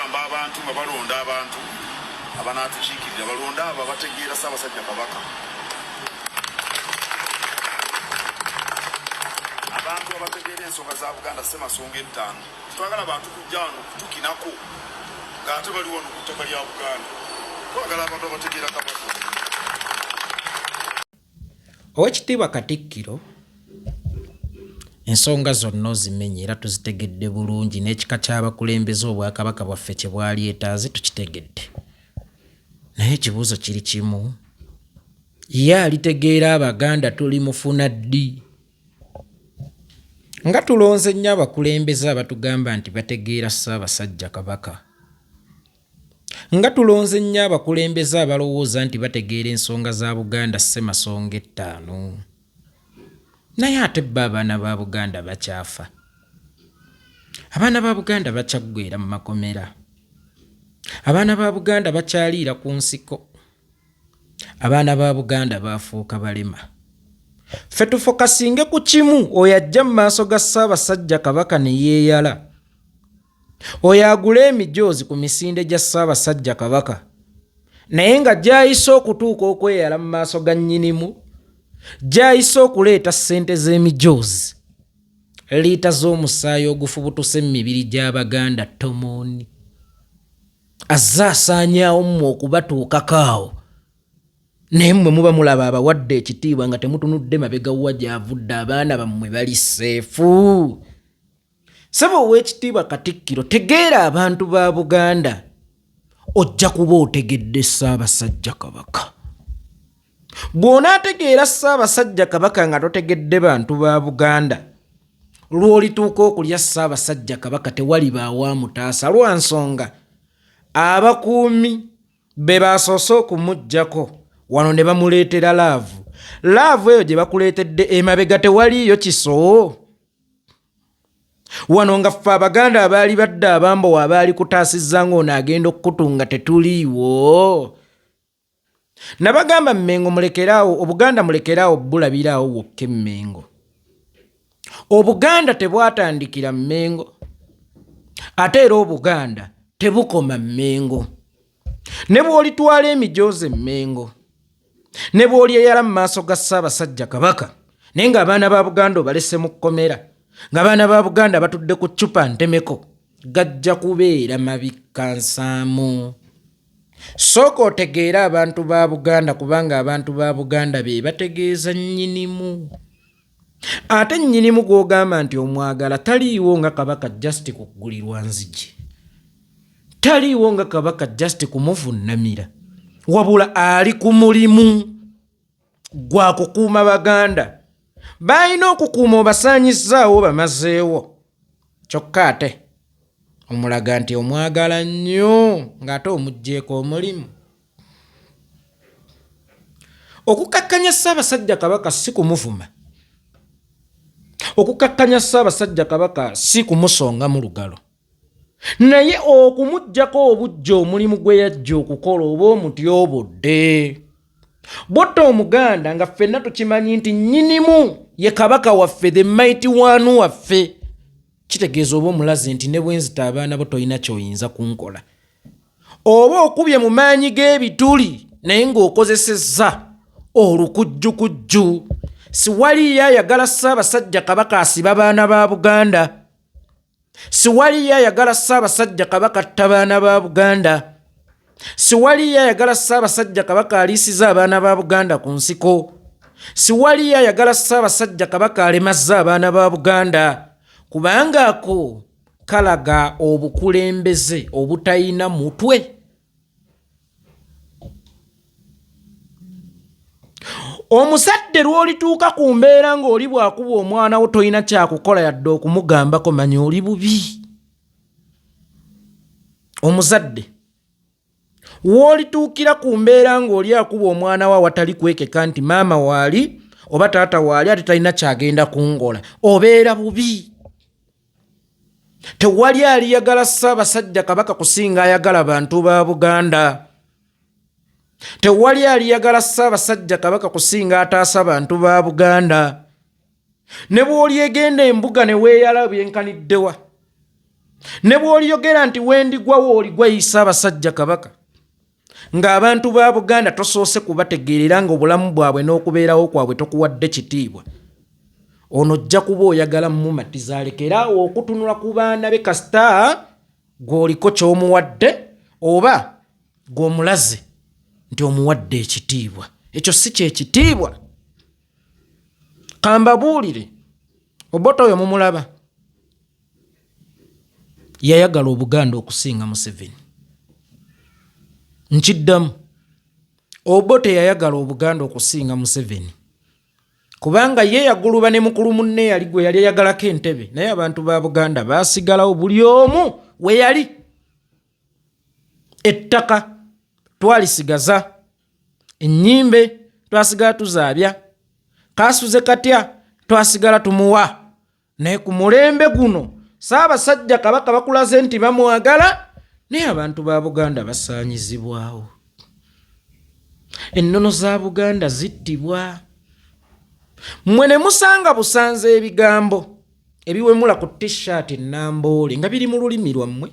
tugamba abantu nga balonda abantu abanatukiikirira balonda abo abategeera Ssaabasajja Kabaka. Abantu abategeera ensonga za Buganda Ssemasonga ettaano. Twagala abantu kujja wano kutukinako ng'ate bali wano ku ttaka lya Buganda. Twagala abantu abategeera Kabaka. Oweekitiibwa Katikkiro ensonga zonna ozimenye era tuzitegedde bulungi n'ekika ky'abakulembeze Obwakabaka bwaffe kye bwalyetaaze tukitegedde. Naye ekibuuzo kiri kimu, ye alitegeera Abaganda tuli mufuna ddi? Nga tulonze nnyo abakulembeze abatugamba nti bategeera Ssaabasajja Kabaka. Nga tulonze nnyo abakulembeze abalowooza nti bategeera ensonga za Buganda Ssemasonga ettaano. Naye ate bo abaana ba Buganda bakyafa. Abaana ba Buganda bakyaggweera mu makomera. Abaana ba Buganda bakyaliira ku nsiko. Abaana ba Buganda baafuuka balema. Ffe tufokasinge ku kimu, oyo ajja mu maaso ga Ssaabasajja Kabaka ne yeeyala. Oyo agula emijoozi ku misinde gya Ssaabasajja Kabaka. Naye nga gy'ayise okutuuka okweyala mu maaso ga nnyinimu, gy'ayise okuleeta ssente z'emijoozi, liita z'omusaayi ogufubutuse mu mibiri gy'Abaganda tomooni. Azze asaanyaawo mmwe okubatuukako awo. Naye mmwe muba mulaba abawadde ekitiibwa nga temutunudde mabega wa gy'avudde, abaana bammwe bali seefu. Ssebo Oweekitiibwa Katikkiro, tegeera abantu ba Buganda, ojja kuba otegedde Ssaabasajja Kabaka. Bw'onaategeera Ssaabasajja Kabaka nga totegedde bantu ba Buganda, lw'olituuka okulya Ssaabasajja Kabaka tewalibaawo amutaasa, lwa nsonga abakuumi be baasoose okumuggyako wano ne bamuleetera laavu. Laavu eyo gye bakuleetedde emabega tewaliiyo kiso. Wano nga ffe Abaganda abaali badde abambowa abaali kutaasizza ng'ono agenda okukutunga tetuliiwo. Nabagamba Mmengo mulekeraawo, Obuganda mulekeraawo bulabiraawo wokka Mmengo. Obuganda tebwatandikira Mmengo, ate era Obuganda tebukoma Mmengo. Ne bw'olitwala emijoozi Mmengo, ne bw'olyeyala mu maaso ga Ssaabasajja Kabaka, naye ng'abaana ba Buganda obalese mu kkomera, ng'abaana ba Buganda batudde ku ccupa ntemeko, gajja kubeera mabikka nsaamu. Sooka otegeera abantu ba Buganda, kubanga abantu ba Buganda be bategeeza nnyinimu. Ate nnyinimu gw'ogamba nti omwagala taliiwo nga Kabaka just kuggulirwa nzigi. Taliiwo nga Kabaka just kumuvunnamira. Wabula ali ku mulimu gwa kukuuma Baganda. Balina okukuuma obasaanyizzaawo bamazeewo. Kyokka ate omulaga nti omwagala nnyo ng'ate omuggyeko omulimu. Okukakkanya Ssaabasajja Kabaka si kumuvuma. Okukakkanya Ssaabasajja Kabaka si kumusonga mu lugalo. Naye okumuggyako obujja omulimu gwe yajja okukola oba omuti obudde. Bw'otta Omuganda nga ffenna tukimanyi nti nnyinimu ye Kabaka waffe, the mighty one waffe. Kitegeeza oba omulaze nti ne bwenzita abaana bo toyina ky'oyinza kunkola. Oba okubye mu maanyi g'ebituli naye ng'okozesezza olukujjukujju. Siwaliyo ayagala Ssaabasajja Kabaka asiba baana ba Buganda. Siwaliyo ayagala Ssaabasajja Kabaka atta baana ba Buganda. Siwaliyo ayagala Ssaabasajja Kabaka aliisiza abaana ba Buganda ku nsiko. Siwaliyo ayagala Ssaabasajja Kabaka alemazza abaana ba Buganda. Kubanga ako kalaga obukulembeze obutayina mutwe. Omusadde lw'olituuka ku mbeera ng'oli bw'akuba omwana wo toyina kyakukola yadde okumugambako, manya oli bubi. Omuzadde w'olituukira ku mbeera ng'oli akuba omwana wo awatali kwekeka nti maama waali oba taata waali ate talina kyagenda kungola, obeera bubi. Tewali aliyagala Ssaabasajja Kabaka kusinga ayagala bantu ba Buganda. Tewali aliyagala Ssaabasajja Kabaka kusinga ataasa bantu ba Buganda. Ne bw'olyegenda embuga ne weeyala byenkaniddewa, ne bw'oliyogera nti wendigwawo oligwa Issa Basajja Kabaka ng'abantu ba Buganda tosoose kubategeerera ng'obulamu bwabwe n'okubeerawo kwabwe tokuwadde kitiibwa, ono ojja kuba oyagala mumatiza alekeraawo okutunula ku baana be kasita gw'oliko ky'omuwadde oba gw'omulaze nti omuwadde ekitiibwa. Ekyo si kyekitiibwa. Kambabuulire, Obote oyo mumulaba yayagala Obuganda okusinga Museveni. Nkiddamu, Obote yayagala Obuganda okusinga Museveni kubanga ye yaguluba ne mukulu munne yali gwe yali yagalako entebe, naye abantu ba Buganda baasigalawo buli omu we yali. Ettaka twalisigaza, ennyimbe twasigala tuzaabya, kaasuze katya twasigala tumuwa. Naye ku mulembe guno Ssaabasajja Kabaka bakulaze nti bamwagala, naye abantu ba Buganda basaanyizibwawo. Ennono za Buganda zittibwa. Mmwe ne musanga busanze ebigambo ebiwemula ku t-shirt Namboole nga biri mu lulimi lwammwe,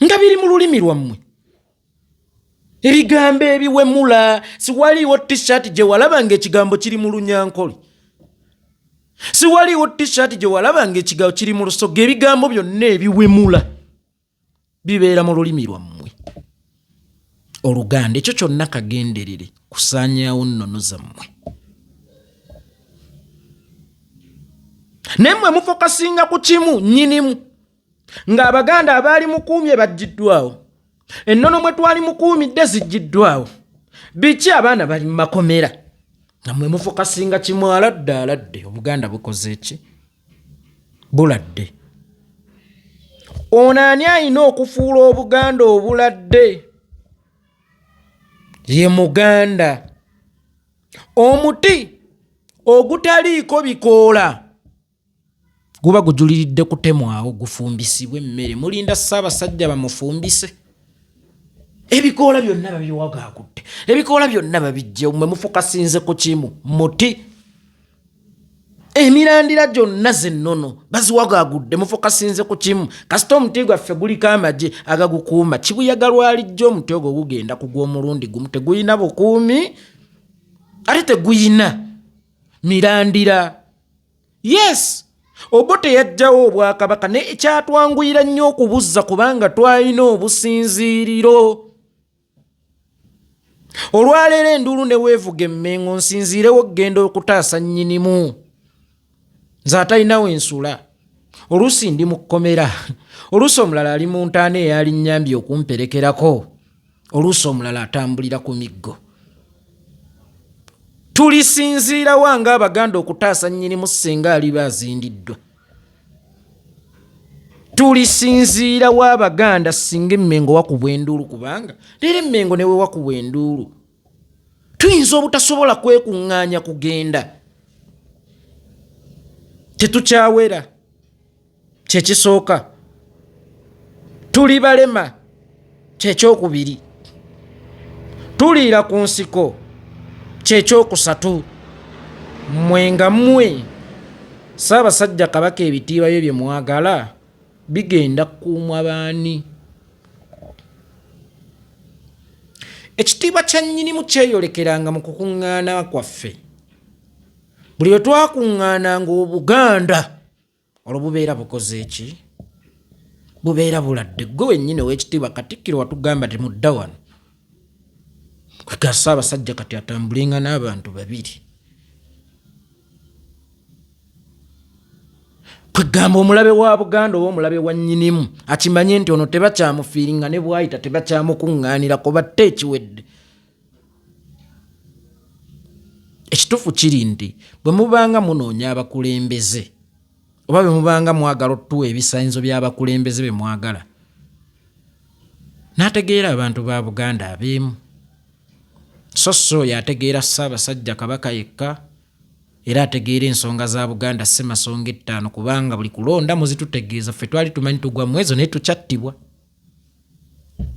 nga biri mu lulimi lwammwe. Ebigambo ebiwemula, siwaliiwo t-shirt gye walaba ng'ekigambo kiri mu Lunyankole, siwaliiwo t-shirt gye walaba ng'ekigambo kiri mu Lusoga. Ebigambo byonna ebiwemula bibeera mu lulimi lwammwe Oluganda. Ekyo kyonna kagenderere kusaanyaawo nnono zammwe. Naye mmwe mufokasinga ku kimu nnyinimu, ng'Abaganda abaali mukuumye baggiddwawo, ennono mwe twali mukuumidde ziggiddwawo. Biki abaana bali mu makomera nga mmwe mufokasinga kimu. Aladde Obuganda bukoze ki? Buladde. Ono ani alina okufuula Obuganda obuladde? Ye Muganda. Omuti ogutaliiko bikoola guba gujuliridde kutemwawo gufumbisibwe emmere. Mulinda Ssaabasajja bamufumbise? Ebikoola byonna babiwagaagudde, ebikoola byonna babijja. Mmwe mufokasinze ku kimu, muti. Emirandira gyonna zennono baziwagaagudde, mufokasinze ku kimu. Kasita omuti gwaffe guliko amagye agagukuuma, kibuyaga lwalijjo omuti ogwo gugenda kugwa omulundi gumu. Teguyina bukuumi ate teguyina mirandira. Yes, Obote yajjawo Obwakabaka ne ekyatwanguyira nnyo okubuzza kubanga twalina obusinziiriro. Olwaleero enduulu ne weevuga emmengo, nsinziirewo okugenda okutaasa nnyinimu. Nze atalinawo ensula. Oluusi ndi mu kkomera, oluusi omulala ali mu ntaana eyali nnyambye okumperekerako, oluusi omulala atambulira ku miggo. Tulisinziira wanga Abaganda okutaasa nnyinimu singa aliba azindiddwa? Tulisinziira wa Abaganda singa emmengo wakubwa enduulu? Kubanga leero emmengo ne we wakubwa enduulu tuyinza obutasobola kwekuŋŋaanya kugenda. Tetukyawera, kyekisooka. Tuli balema, kyekyokubiri. Tuliira ku nsiko, kyekyokusatu. Mmwe nga mmwe Ssaabasajja Kabaka ebitiibwa bye bye mwagala bigenda kukuumwa baani? Ekitiibwa kya nnyinimu kyeyolekeranga mu kukuŋŋaana kwaffe. Buli lwe twakuŋŋaananga Obuganda olwo bubeera bukoze eki? Bubeera buladde. Gwe wennyini ow'ekitiibwa Katikkiro watugamba temudda wano. Kwega Ssaabasajja kati atambulenga n'abantu babiri. Kwegamba omulabe wa Buganda oba omulabe wa nnyinimu akimanye nti ono tebakyamufiiringa ne bw'ayita tebakyamukuŋŋaanira batte ekiwedde. Ekituufu kiri nti bwe mubanga munoonya abakulembeze oba bwe mubanga mwagala otuwa ebisaanyizo by'abakulembeze be mwagala, n'ategeera abantu ba Buganda abeemu. So yategeera Ssaabasajja Kabaka yekka, era ategeera ensonga za Buganda Ssemasonga 5 kubanga buli kulonda muzitutegeeza. Ffe twali tumanyi tugwa mu ezo naye tukyattibwa,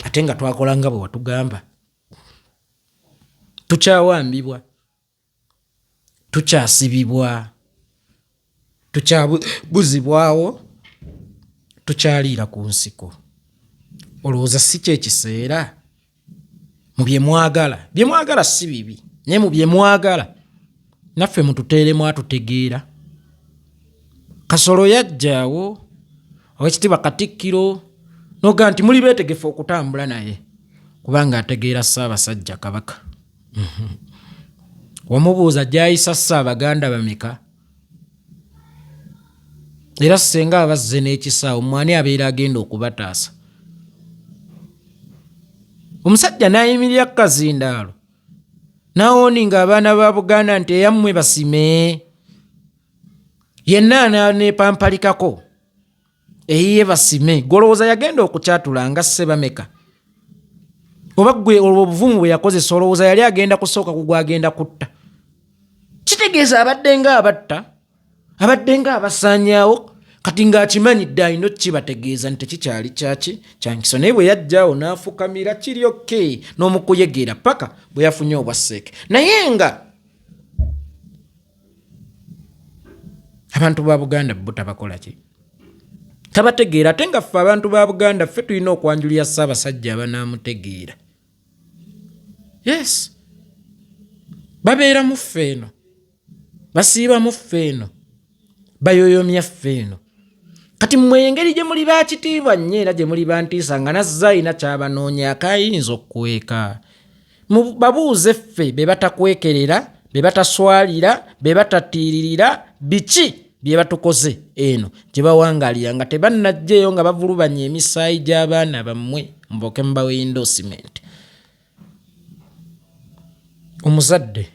ate nga twakola nga bwe watugamba. Tukyawambibwa, tukyasibibwa, tukyabuzibwawo tukyaliira ku nsiko. Olowooza si kyekiseera mu bye mwagala si bibi naye mu bye mwagala naffe mututeeremu atutegeera. Kasolo yajjaawo Oweekitiibwa Katikkiro noga nti muli beetegefu okutambula naye kubanga ategeera Ssaabasajja Kabaka. Wamubuuza gy'ayisa Ssaabaganda bameka era senga abazze n'ekisaawo mwani abeera agenda okubataasa. Omusajja n'ayimirira Kazindaalo n'awooninga abaana ba Buganda nti eyammwe basime, yenna n'aneepampalikako eyiye basime. Golowooza yagenda okukyatula nga Ssebameka oba gwe olwo obuvumu bwe yakozesa olowooza yali agenda kusooka ku gwagenda kutta? Kitegeeza abadde nga abatta, abadde nga abasaanyaawo, kati ng'akimanyidde alina kibategeeza nti tekikyali kyankiso. Naye bwe yajjaawo n'afukamira kiri oke n'omukuyegeera paka bwe yafunye obwasseeke. Naye nga abantu ba Buganda bo tabakola ki? Tabategeera. Ate nga ffe abantu ba Buganda ffe tulina okwanjulira Ssaabasajja abanaamutegeera. Yes, babeera mu ffe eno, basiiba mu ffe eno, bayoyomya ffe eno. Kati mmwe engeri gye muli baakitiibwa nnyo era gye muli bantiisa nga nazza alina kyabanoonya akayinza okukweka. Babuuze ffe be batakwekerera, be bataswalira, be batatiiririra biki bye batukoze eno gye bawangaalira nga tebannajjeeyo nga bavulubanya emisaayi gy'abaana bammwe mboke mbawe endorsement. Omuzadde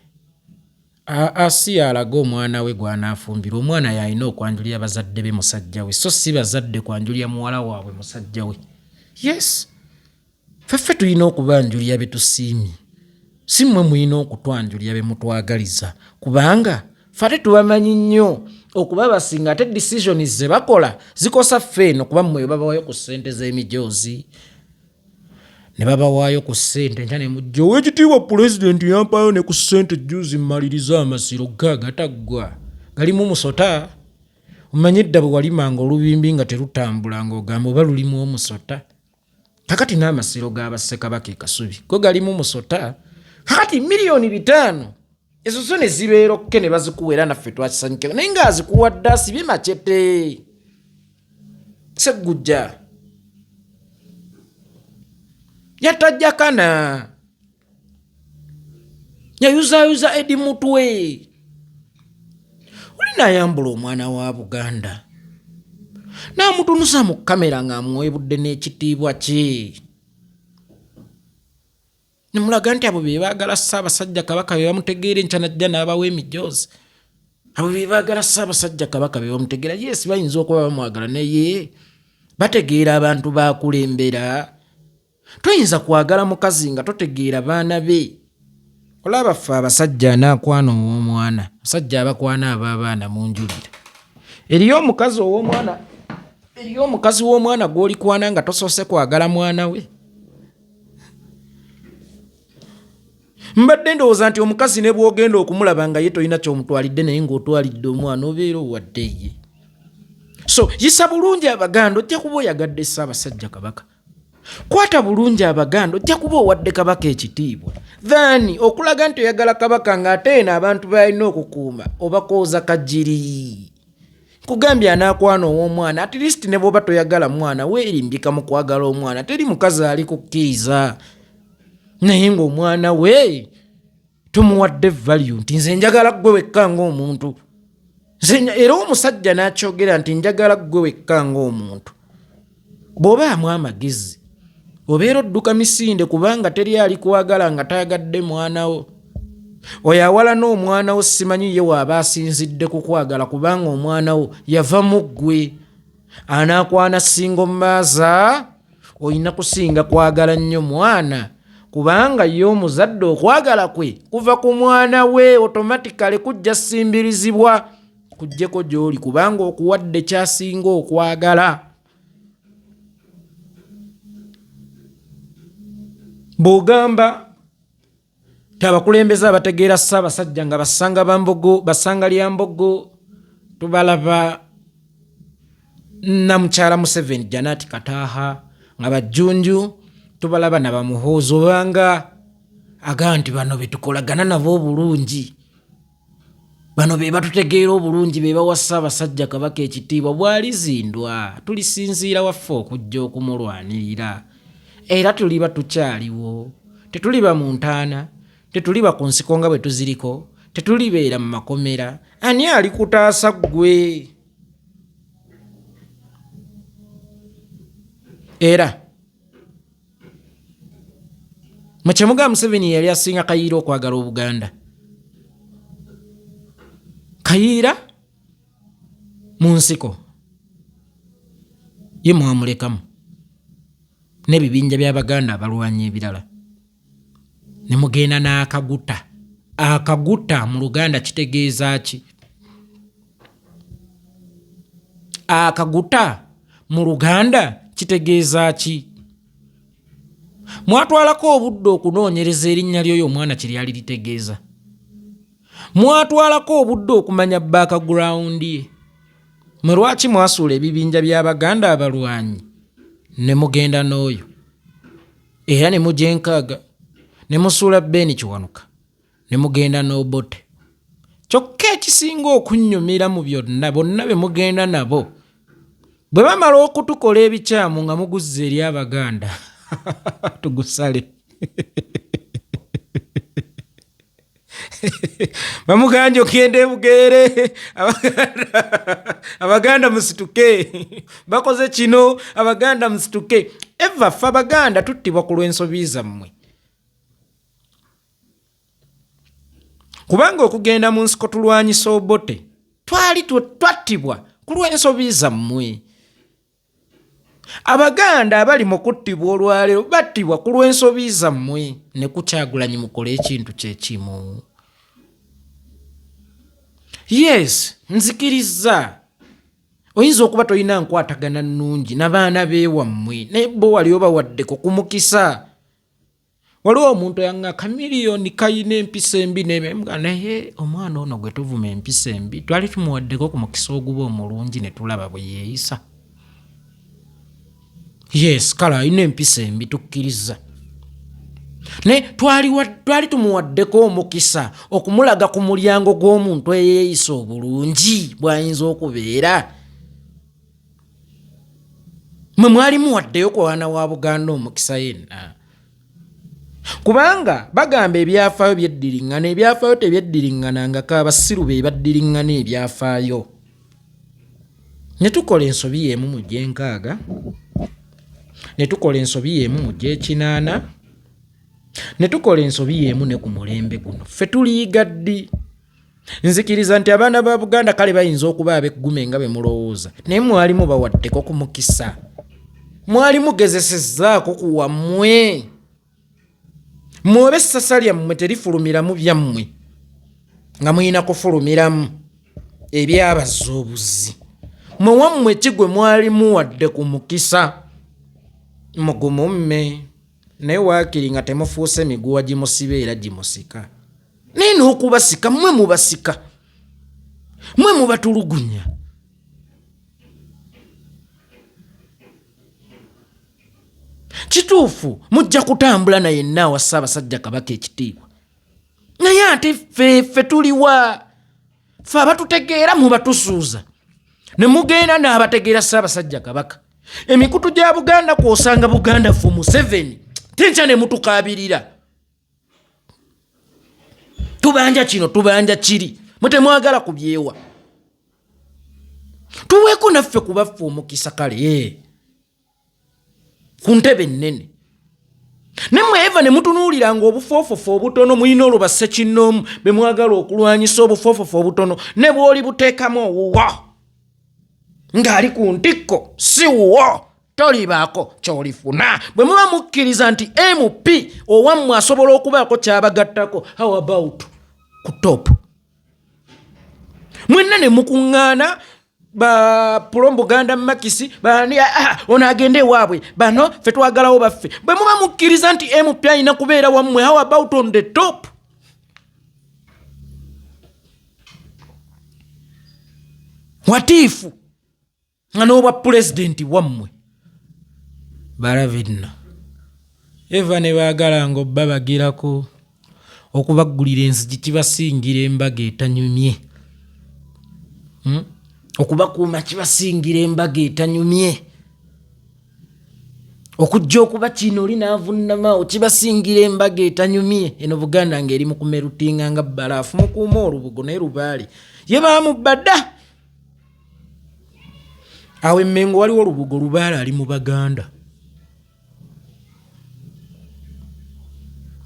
asi alaga omwana we gwanaafumbira. Omwana yalina okwanjulira bazadde be musajja we, so si bazadde kwanjulira muwala waabwe musajja we. Yes, feffe tulina okubanjulira be tusiimye, si mmwe mulina okutwanjulira be mutwagaliza kubanga ffe ate tubamanyi nnyo okuba basinga ate decisions ze bakola zikosa ffe eno kuba mmwe babawaayo ku ssente z'emijoozi ne babawaayo ku ssente nkya ne mujja Oweekitiibwa Pulezidenti yampaayo ne ku ssente juzi mmaliriza amasiro gataggwa galimu musota. Omanyi edda bwe walimanga olubimbi nga terutambula ng'ogamba oba lulimu omusota. Kakati n'amasiro g'Abassekabaka e Kasubi go galimu musota. Kakati miliyoni 5 ezo zo ne zibeera okke ne bazikuwera naffe twakisanyukira naye ng'azikuwadde asibye macete Sseggujja yatajjakana yayuzayuza Edi Mutwe. Olina ayambula omwana wa Buganda n'amutunusa mu kamera ng'amuweebudde n'ekitiibwa kye. Nemulaga nti abo be baagala Ssaabasajja Kabaka be bamutegeera enkya najja n'abawa emijoozi. Abo be baagala Ssaabasajja Kabaka be bamutegeera. Yes, bayinza okuba bamwagala naye bategeera abantu baakulembera. Toyinza kwagala mukazi nga totegeera baana be. Olaba ffe abasajja anaakwana ow'omwana, abasajja abakwana ab'abaana munjulira. Eriyo omukazi w'omwana gw'olikwana nga tosoose kwagala mwana we. Mbadde ndowooza nti omukazi ne bw'ogenda okumulaba nga ye tolina ky'omutwalidde naye ng'otwalidde omwana obeera owadde ye. So yisa bulungi Abaganda ojja kuba oyagadde Ssaabasajja Kabaka. Kwata bulungi Abaganda ojja kuba owadde Kabaka ekitiibwa. Thani okulaga nti oyagala Kabaka ng'ate eno abantu balina okukuuma obakooza kajjiri. Kugambye anaakwana ow'omwana at least ne bw'oba toyagala mwana weerimbika mu kwagala omwana. Teri mukazi ali kukkiriza. Naye ng'omwana we tumuwadde value nti nze njagala ggwe wekka ng'omuntu. Era omusajja n'akyogera nti njagala ggwe wekka ng'omuntu. Bw'obaamu amagezi obeera odduka misinde kubanga teri ali kwagala nga tayagadde mwana wo. Oyo awalana omwana wo simanyi ye waaba asinzidde ku kwagala kubanga omwana wo yava mu ggwe. Anaakwana singo maaza olina kusinga kwagala nnyo mwana kubanga ye omuzadde okwagala kwe kuva ku mwana we automatically kujja simbirizibwa kujjeko gy'oli kubanga okuwadde kyasinga okwagala. Bw'ogamba tabakulembeza abategeera Ssaabasajja nga basanga lya Mbogo tubalaba namukyala Museveni Janati Kataha nga bajjunju, tubalaba na bamuhoozo banga aga nti bano betukolagana nabo obulungi, bano be batutegeera obulungi, be bawa Ssaabasajja Kabaka ekitiibwa bwalizindwa, tulisinziira waffe okujja okumulwanirira, era tuliba tukyaliwo, tetuliba mu ntaana, tetuliba ku nsiko nga bwe tuziriko, tetulibeera mu makomera. Ani ali kutaasa ggwe? Era Muchemuga Museveni yali asinga Kayiira okwagala Obuganda. Kayiira mu nsiko ye mwamulekamu n'ebibinja by'Abaganda abalwanyi ebirala, ne mugenda n'akaguta. Akaguta mu Luganda kitegeeza ki? Akaguta mu Luganda kitegeeza ki? Mwatwalako obudde okunoonyereza erinnya ly'oyo omwana kye lyali litegeeza. Mwatwalako obudde okumanya background ye. Mwe lwaki mwasuula ebibinja by'Abaganda abalwanyi ne mugenda n'oyo, era ne mujja Enkaaga ne musuula Ben Kiwanuka ne mugenda n'Obote. Kyokka ekisinga okunnyumira mu byonna, bonna be mugenda nabo bwe bamala okutukola ebikyamu nga muguzza eri Abaganda tugusale bamuganja okenda e Bugeere, Abaganda musituke, bakoze kino, Abaganda musituke. Eva ffe Abaganda tuttibwa ku lw'ensobi zammwe, kubanga okugenda mu nsiko tulwanyisa Obote twali twattibwa ku lw'ensobi zammwe. Abaganda abali mu kuttibwa olwaleero battibwa ku lw'ensobi zammwe, ne ku Kyagulanyi mukole ekintu kyekimu. Yes, nzikiriza oyinza okuba tolina nkwatagana nnungi n'abaana beewammwe, naye bo wali obawaddeko ku mukisa. Waliwo omuntu yanga kamiliyoni kayina empisa embi nebemuga, naye omwana ono gwe tuvuma empisa embi twali tumuwaddeko ku mukisa oguba omulungi ne tulaba bwe yeeyisa. Yes, kala ayina empisa embi tukkiriza, ne twali tumuwaddeko omukisa okumulaga ku mulyango gw'omuntu eyeeyisa obulungi bw'ayinza okubeera. Mwe mwali muwaddeyo ku wana wa Buganda omukisa yenna, kubanga bagamba ebyafaayo byeddiringana. Ebyafaayo tebyeddiringanangako, abasiru be baddiringana ebyafaayo. Ne tukola ensobi y'emu mu gy'enkaaga, ne tukola ensobi y'emu mu gy'ekinaana, ne tukola ensobi y'emu ne ku mulembe guno. Ffe tuliyiga ddi? Nzikiriza nti abaana ba Buganda kale bayinza okuba ab'eggume nga be mulowooza, naye mwalimu bawaddeko ku mukisa, mwali mugezesezzaako ku wammwe. Mwobe essasa lyammwe terifulumiramu byammwe nga mulina kufulumiramu ebyabazza obuzzi. Mwe wammwe ki gwe mwali muwadde ku mukisa? Mugumumme naye waakiri nga temufuuse miguwa gimusiba era gimusika. Naye n'okubasika mmwe mubasika, mmwe mubatulugunya. Kituufu mujja kutambula naye naawa Ssaabasajja Kabaka ekitiibwa, naye ate ffe tuliwa? Ffe abatutegeera mubatusuuza, ne mugenda n'abategeera Ssaabasajja Kabaka. Emikutu gya Buganda kw'osanga Buganda fu Museveni, tenkya ne mutukaabirira. Tubanja kino tubanja kiri, mutemwagala kubyewa. Tuweeko naffe kubaffe omukisa kale ku ntebe ennene. Nemmwe Eva ne mutunuuliranga obufoofofu obutono, mulina olwo basse kinnoomu be mwagala okulwanyisa obufoofofu obutono, ne bw'oli buteekamu owuwo ng'ali ku ntikko si wuwo, tolibaako ky'olifuna. Bwe muba mukkiriza nti MP owammwe asobola okubaako ky'abagattako, how about ku top? Mwenna ne mukuŋŋaana ba Pulom Buganda Makisi bani ono agende waabwe, bano ffe twagalawo baffe. Bwe muba mukkiriza nti MP ayina kubeera wammwe, how about on the top? watiifu nga n'obwa pulezidenti wammwe balavinna eva ne baagala nga obba bagirako okubaggulira enzigi kibasingira embaga etanyumye okubakuuma kibasingira embaga etanyumye okujja okuba kino oli n'avunnamaawo kibasingira embaga etanyumye. Eno Buganda ng'eri mu kumerutinga nga bbalaafu mukuuma olubugo naye Lubaale ye baamubba dda. Awo e Mengo waliwo olubugo, Lubaale ali mu Baganda.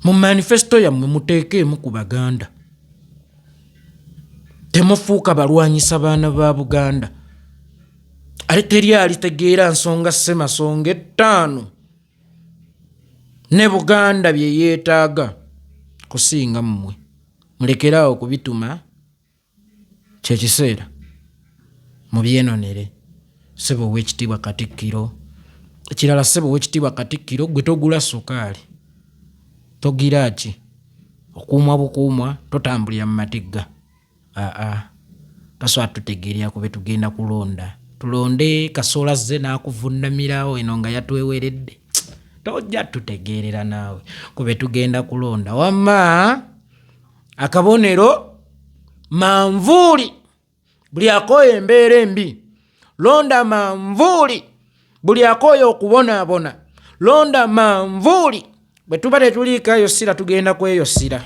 Mu manifesto yammwe muteekeemu ku Baganda, temufuuka balwanyisa baana ba Buganda. Ali teri alitegeera nsonga Ssemasonga 5 ne Buganda bye yeetaaga kusinga mmwe. Mulekeraawo kubituma, kyekiseera mubyenonere. Ssebo ow'ekitiibwa Katikkiro, ekirala ssebo ow'ekitiibwa Katikkiro, gwe togula sukaali, togira ki, okuumwa bukuumwa, totambulira mu matigga. Tasobola tutegeerera kube tugenda kulonda. Tulonde Kasoola zze n'akuvunnamirawo eno nga yatweweredde, tojja tutegeerera naawe kube tugenda kulonda. Wamma akabonero manvuuli, buli akooye embeera embi londa manvuuli, buli akooye okubonaabona londa manvuuli. Bwe tuba tetuliikayo ssira tugenda kweyo ssira.